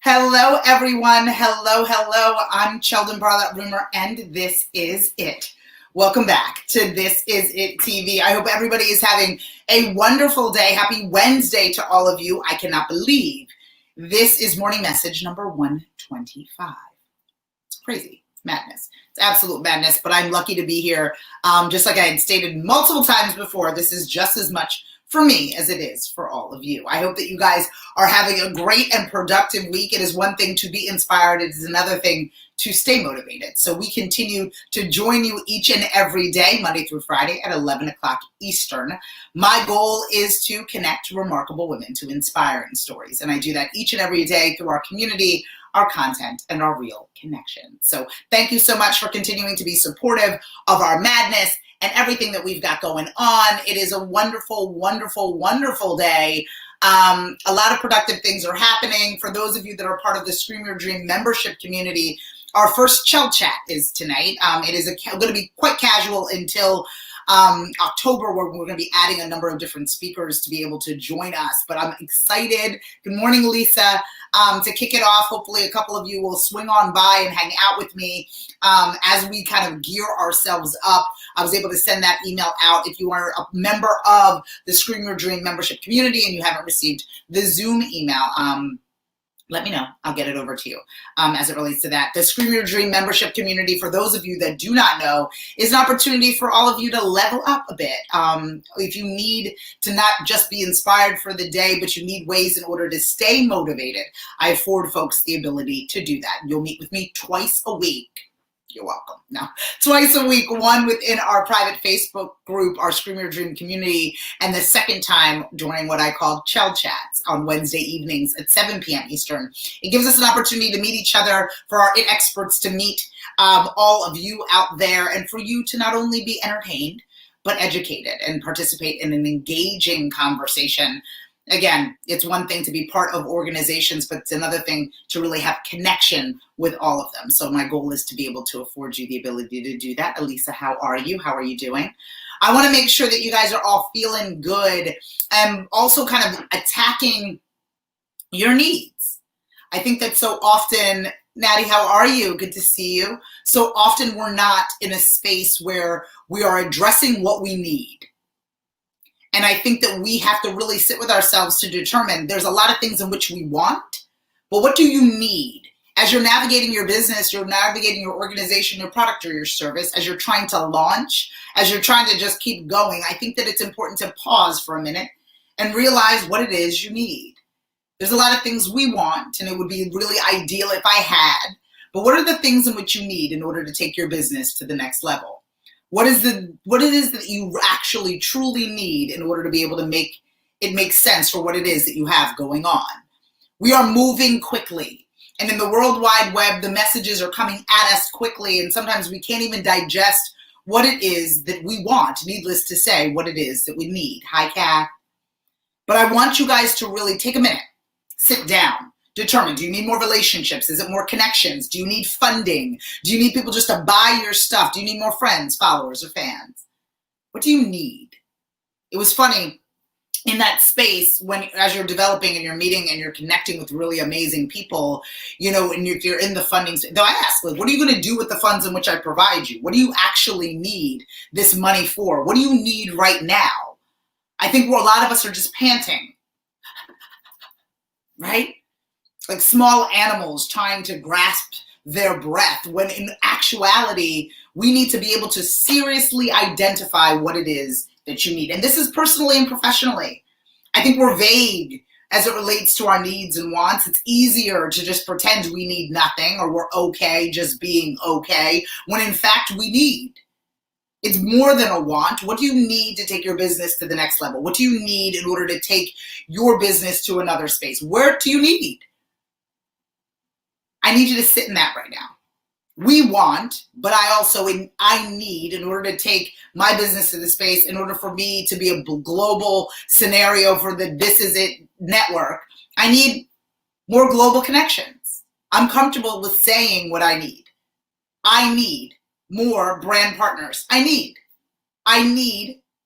Hello, everyone. Hello. I'm Sheldon Barlett Rumor, and this is it. Welcome back to This Is It TV. I hope everybody is having a wonderful day. Happy Wednesday to all of you. I cannot believe this is morning message number 125. It's crazy. It's madness. It's absolute madness, but I'm lucky to be here. Just like I had stated multiple times before, this is just as much for me as it is for all of you. I hope that you guys are having a great and productive week. It is one thing to be inspired. It is another thing to stay motivated. So we continue to join you each and every day, Monday through Friday at 11 o'clock Eastern. My goal is to connect remarkable women to inspiring stories. And I do that each and every day through our community, our content, and our real connection. So thank you so much for continuing to be supportive of our madness and everything that we've got going on. It is a wonderful, wonderful day. A lot of productive things are happening. For those of you that are part of the Scream Your Dream membership community, our first Chell Chat is tonight. It is going to be quite casual until October, where we're going to be adding a number of different speakers to be able to join us. But I'm excited. Good morning, Lisa. To kick it off, hopefully a couple of you will swing on by and hang out with me as we kind of gear ourselves up. I was able to send that email out. If you are a member of the Scream Your Dream membership community and you haven't received the Zoom email, let me know. I'll get it over to you as it relates to that. The Scream Your Dream membership community, for those of you that do not know, is an opportunity for all of you to level up a bit. If you need to not just be inspired for the day, but you need ways in order to stay motivated, I afford folks the ability to do that. You'll meet with me twice a week. You're welcome. No, twice a week, one within our private Facebook group, our Scream Your Dream community, and the second time during what I call Chell Chats on Wednesday evenings at 7 p.m. Eastern. It gives us an opportunity to meet each other, for our IT experts to meet all of you out there, and for you to not only be entertained, but educated and participate in an engaging conversation. Again, it's one thing to be part of organizations, but it's another thing to really have connection with all of them. So my goal is to be able to afford you the ability to do that. Elisa, how are you? How are you doing? I want to make sure that you guys are all feeling good and also kind of attacking your needs. I think that so often, Natty, how are you? Good to see you. So often we're not in a space where we are addressing what we need. And I think that we have to really sit with ourselves to determine there's a lot of things in which we want, but what do you need? As you're navigating your business, you're navigating your organization, your product, or your service, as you're trying to launch, as you're trying to just keep going, I think that it's important to pause for a minute and realize what it is you need. There's a lot of things we want, and it would be really ideal if I had, but what are the things in which you need in order to take your business to the next level? What it is that you actually truly need in order to be able to make it make sense for what it is that you have going on. We are moving quickly, and in the World Wide Web, the messages are coming at us quickly, and sometimes we can't even digest what it is that we want, needless to say, what it is that we need. Hi, Kat. But I want you guys to really take a minute, sit down, determine, do you need more relationships? Is it more connections? Do you need funding? Do you need people just to buy your stuff? Do you need more friends, followers, or fans? What do you need? It was funny in that space when, as you're developing and you're meeting and you're connecting with really amazing people, you know, and if you're in the funding, though I ask, like, what are you going to do with the funds in which I provide you? What do you actually need this money for? What do you need right now? I think a lot of us are just panting, right? Like small animals trying to grasp their breath, when in actuality, we need to be able to seriously identify what it is that you need. And this is personally and professionally. I think we're vague as it relates to our needs and wants. It's easier to just pretend we need nothing or we're okay just being okay, when in fact we need. It's more than a want. What do you need to take your business to the next level? What do you need in order to take your business to another space? Where do you need? I need you to sit in that right now. We want, but I need, in order to take my business to the space, in order for me to be a global scenario for the This Is It network, I need more global connections. I'm comfortable with saying what I need. I need more brand partners. I need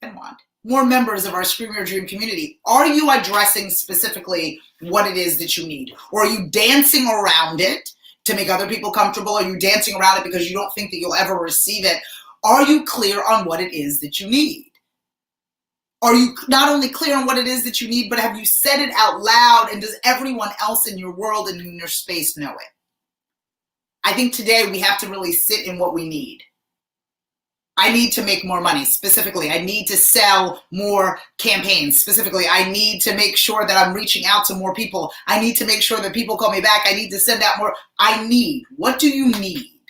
and want more members of our Scream Your Dream community. Are you addressing specifically what it is that you need? Or are you dancing around it to make other people comfortable? Are you dancing around it because you don't think that you'll ever receive it? Are you clear on what it is that you need? Are you not only clear on what it is that you need, but have you said it out loud, and does everyone else in your world and in your space know it? I think today we have to really sit in what we need. I need to make more money. Specifically, I need to sell more campaigns. Specifically, I need to make sure that I'm reaching out to more people. I need to make sure that people call me back. I need to send out more. I need. What do you need?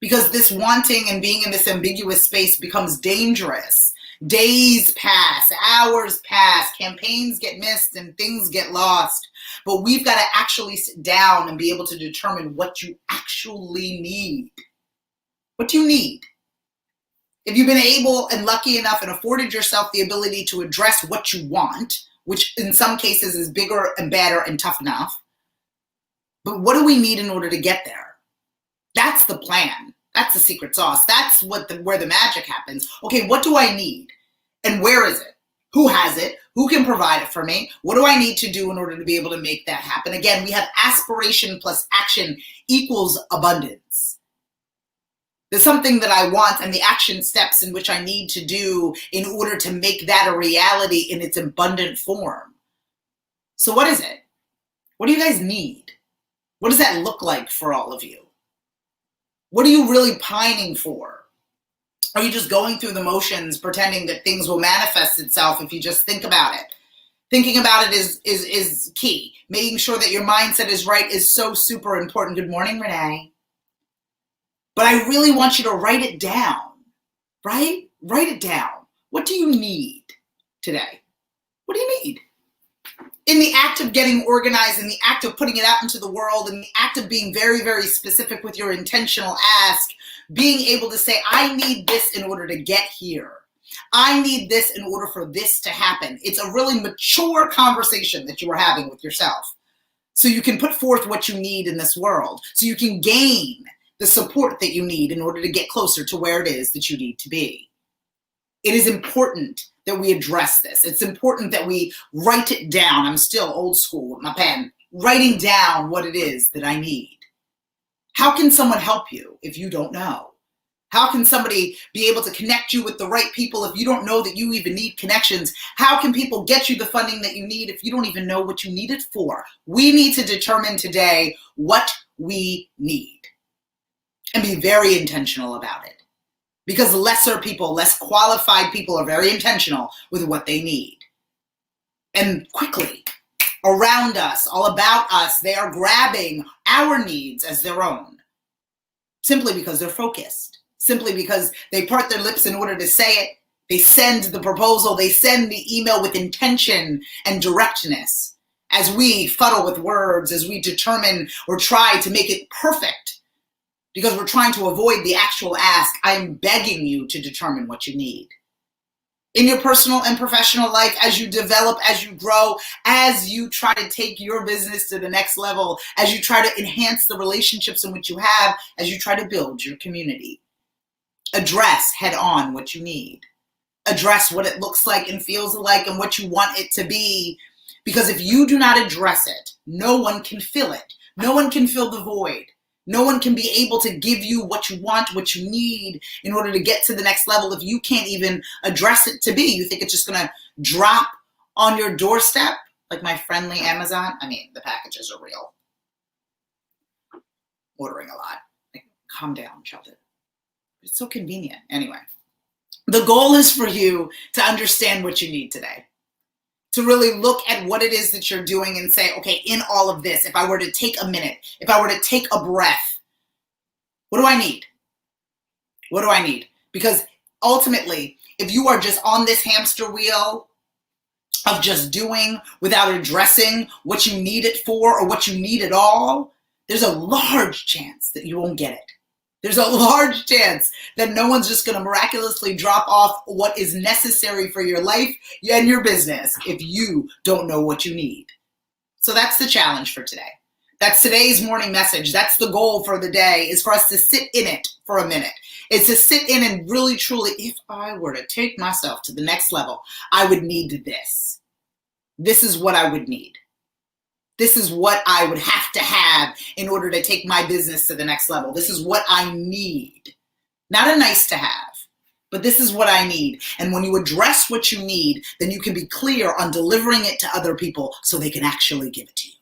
Because this wanting and being in this ambiguous space becomes dangerous. Days pass, hours pass, campaigns get missed, and things get lost. But we've got to actually sit down and be able to determine what you actually need. What do you need? If you've been able and lucky enough and afforded yourself the ability to address what you want, which in some cases is bigger and badder and tough enough, but what do we need in order to get there? That's the plan. That's the secret sauce. That's where the magic happens. Okay, what do I need? And where is it? Who has it? Who can provide it for me? What do I need to do in order to be able to make that happen? Again, we have aspiration plus action equals abundance. There's something that I want and the action steps in which I need to do in order to make that a reality in its abundant form. So what is it? What do you guys need? What does that look like for all of you? What are you really pining for? Are you just going through the motions, pretending that things will manifest itself if you just think about it? Thinking about it is key. Making sure that your mindset is right is so super important. Good morning, Renee. But I really want you to write it down, right? Write it down. What do you need today? What do you need? In the act of getting organized, in the act of putting it out into the world, in the act of being very, very specific with your intentional ask, being able to say, I need this in order to get here. I need this in order for this to happen. It's a really mature conversation that you are having with yourself. So you can put forth what you need in this world. So you can gain the support that you need in order to get closer to where it is that you need to be. It is important that we address this. It's important that we write it down. I'm still old school with my pen, writing down what it is that I need. How can someone help you if you don't know? How can somebody be able to connect you with the right people if you don't know that you even need connections? How can people get you the funding that you need if you don't even know what you need it for? We need to determine today what we need and be very intentional about it. Because lesser people, less qualified people are very intentional with what they need. And quickly, around us, all about us, they are grabbing our needs as their own. Simply because they're focused. Simply because they part their lips in order to say it. They send the proposal, they send the email with intention and directness. As we fuddle with words, as we determine or try to make it perfect, because we're trying to avoid the actual ask, I'm begging you to determine what you need. In your personal and professional life, as you develop, as you grow, as you try to take your business to the next level, as you try to enhance the relationships in which you have, as you try to build your community. Address head on what you need. Address what it looks like and feels like and what you want it to be. Because if you do not address it, no one can fill it. No one can fill the void. No one can be able to give you what you want, what you need in order to get to the next level if you can't even address it to be. You think it's just going to drop on your doorstep like my friendly Amazon? I mean, the packages are real. Ordering a lot. Like, calm down, Sheldon. It's so convenient. Anyway, the goal is for you to understand what you need today. To really look at what it is that you're doing and say, okay, in all of this, if I were to take a minute, if I were to take a breath, what do I need? What do I need? Because ultimately, if you are just on this hamster wheel of just doing without addressing what you need it for or what you need at all, there's a large chance that you won't get it. There's a large chance that no one's just going to miraculously drop off what is necessary for your life and your business if you don't know what you need. So that's the challenge for today. That's today's morning message. That's the goal for the day, is for us to sit in it for a minute It's to sit in and really, truly, if I were to take myself to the next level, I would need this. This is what I would need. This is what I would have to have in order to take my business to the next level. This is what I need. Not a nice to have, but this is what I need. And when you address what you need, then you can be clear on delivering it to other people so they can actually give it to you.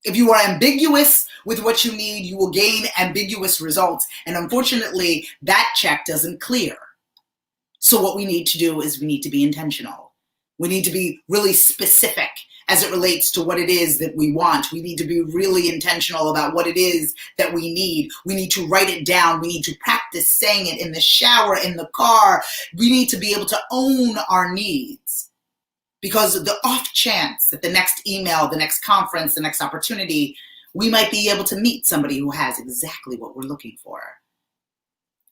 If you are ambiguous with what you need, you will gain ambiguous results. And unfortunately, that check doesn't clear. So what we need to do is we need to be intentional. We need to be really specific as it relates to what it is that we want. We need to be really intentional about what it is that we need. We need to write it down. We need to practice saying it in the shower, in the car. We need to be able to own our needs. Because the off chance that the next email, the next conference, the next opportunity, we might be able to meet somebody who has exactly what we're looking for.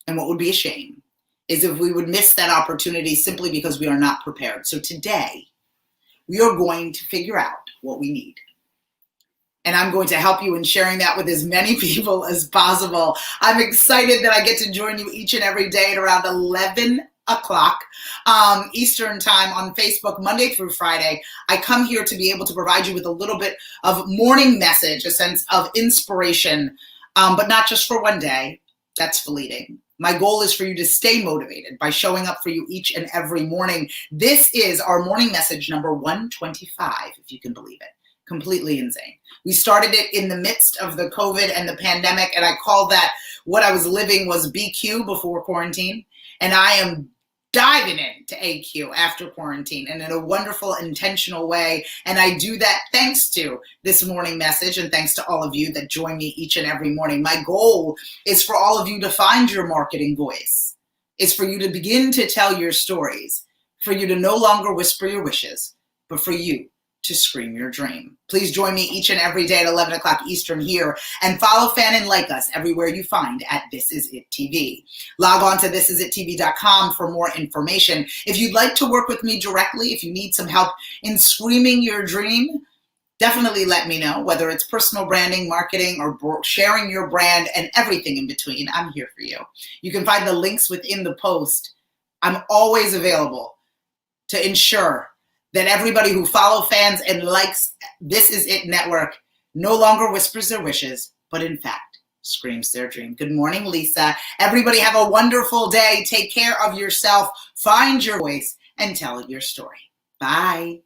And what would be a shame is if we would miss that opportunity simply because we are not prepared. So today, we are going to figure out what we need. And I'm going to help you in sharing that with as many people as possible. I'm excited that I get to join you each and every day at around 11 o'clock Eastern time on Facebook, Monday through Friday. I come here to be able to provide you with a little bit of morning message, a sense of inspiration, but not just for one day. That's fleeting. My goal is for you to stay motivated by showing up for you each and every morning. This is our morning message number 125, if you can believe it. Completely insane. We started it in the midst of the COVID and the pandemic, and I call that what I was living was BQ before quarantine. And I am diving into AQ after quarantine and in a wonderful, intentional way. And I do that thanks to this morning message and thanks to all of you that join me each and every morning. My goal is for all of you to find your marketing voice. It's for you to begin to tell your stories, for you to no longer whisper your wishes, but for you to scream your dream. Please join me each and every day at 11 o'clock Eastern here and follow, fan, and like us everywhere you find at This Is It TV. Log on to thisisitTV.com for more information. If you'd like to work with me directly, if you need some help in screaming your dream, definitely let me know, whether it's personal branding, marketing, or sharing your brand and everything in between. I'm here for you. You can find the links within the post. I'm always available to ensure that everybody who follows, fans, and likes This Is It Network no longer whispers their wishes, but in fact, screams their dream. Good morning, Lisa. Everybody have a wonderful day. Take care of yourself, find your voice, and tell your story. Bye.